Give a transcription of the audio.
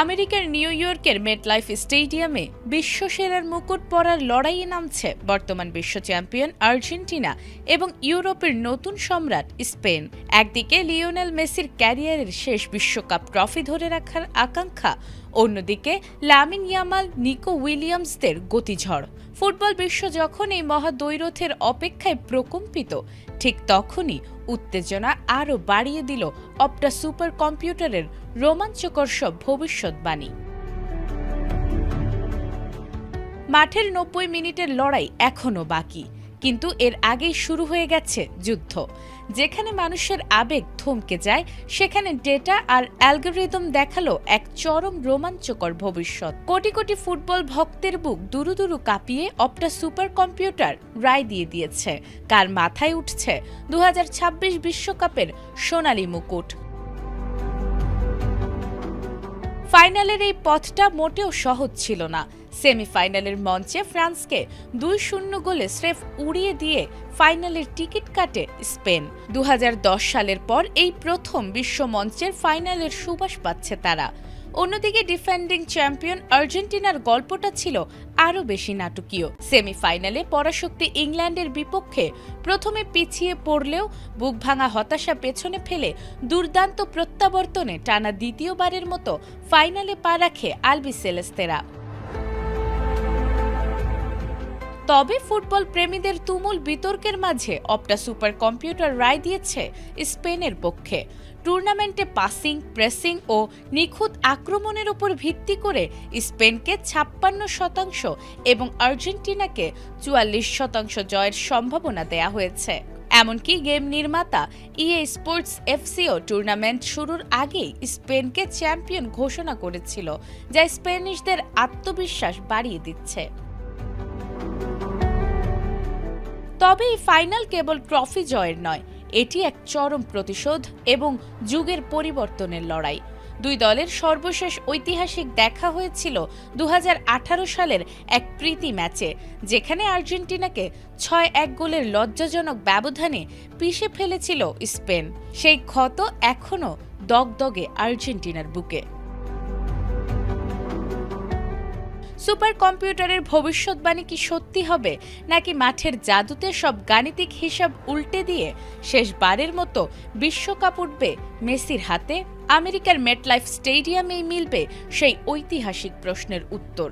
আমেরিকার নিউ ইয়র্কের মেটলাইফ স্টেডিয়ামে বিশ্বসেরার মুকুট পরার লড়াইয়ে নামছে বর্তমান বিশ্ব চ্যাম্পিয়ন আর্জেন্টিনা এবং ইউরোপের নতুন সম্রাট স্পেন। একদিকে লিওনেল মেসির ক্যারিয়ারের শেষ বিশ্বকাপ ট্রফি ধরে রাখার আকাঙ্ক্ষা, অন্যদিকে লামিন ইয়ামাল, নিকো উইলিয়ামসদের গতিঝড়। ফুটবল বিশ্ব যখন এই মহাদ্বৈরথের অপেক্ষায় প্রকম্পিত, ঠিক তখনই উত্তেজনা আরও বাড়িয়ে দিল অপটা সুপার কম্পিউটারের রোমাঞ্চকর সব ভবিষ্যৎবাণী। মাঠের ৯০ মিনিটের লড়াই এখনও বাকি, কিন্তু এর আগেই শুরু হয়ে গেছে যুদ্ধ। যেখানে মানুষের আবেগ থমকে যায়, সেখানে ডেটা আর অ্যালগরিদম দেখালো এক চরম রোমাঞ্চকর ভবিষ্যৎ। কোটি কোটি ফুটবল ভক্তের বুক দুরু দুরু কাঁপিয়ে অপটা সুপার কম্পিউটার রায় দিয়ে দিয়েছে কার মাথায় উঠছে ২০২৬ বিশ্বকাপের সোনালী মুকুট। ফাইনালের এই পথটা মোটেও সহজ ছিল না। সেমিফাইনালের মঞ্চে ফ্রান্সকে ২-০ গোলে স্রেফ উড়িয়ে দিয়ে ফাইনালের টিকিট কাটে স্পেন। ২০১০ সালের পর এই প্রথম বিশ্ব মঞ্চের ফাইনালের সুবাস পাচ্ছে তারা। অন্যদিকে ডিফেন্ডিং চ্যাম্পিয়ন আর্জেন্টিনার গল্পটা ছিল আরও বেশি নাটকীয়। সেমিফাইনালে পরাশক্তি ইংল্যান্ডের বিপক্ষে প্রথমে পিছিয়ে পড়লেও বুকভাঙা হতাশা পেছনে ফেলে দুর্দান্ত প্রত্যাবর্তনে টানা দ্বিতীয়বারের মতো ফাইনালে পা রাখে আলবিসেলেস্তেরা। তবে ফুটবল প্রেমীদের তুমুল বিতর্কের মাঝে অপটা সুপার কম্পিউটার রায় দিয়েছে স্পেনের পক্ষে। টুর্নামেন্টে পাসিং, প্রেসিং ও নিখুঁত আক্রমণের উপর ভিত্তি করে স্পেনকে ৫৬% এবং আর্জেন্টিনাকে ৪৪% জয়ের সম্ভাবনা দেয়া হয়েছে। এমনকি গেম নির্মাতা ইএ স্পোর্টস এফসিও টুর্নামেন্ট শুরুর আগেই স্পেনকে চ্যাম্পিয়ন ঘোষণা করেছিল, যা স্প্যানিশদের আত্মবিশ্বাস বাড়িয়ে দিচ্ছে। তবে এই ফাইনাল কেবল ট্রফি জয়ের নয়, এটি এক চরম প্রতিশোধ এবং যুগের পরিবর্তনের লড়াই। দুই দলের সর্বশেষ ঐতিহাসিক দেখা হয়েছিল ২০১৮ সালের এক প্রীতি ম্যাচে, যেখানে আর্জেন্টিনাকে ৬-১ গোলের লজ্জাজনক ব্যবধানে পিষে ফেলেছিল স্পেন। সেই ক্ষত এখনও দগদগে আর্জেন্টিনার বুকে। সুপার কম্পিউটারের ভবিষ্যৎবাণী কি সত্যি হবে, নাকি মাঠের জাদুতে সব গাণিতিক হিসাব উল্টে দিয়ে শেষবারের মতো বিশ্বকাপ উঠবে মেসির হাতে? আমেরিকার মেটলাইফ স্টেডিয়ামেই মিলবে সেই ঐতিহাসিক প্রশ্নের উত্তর।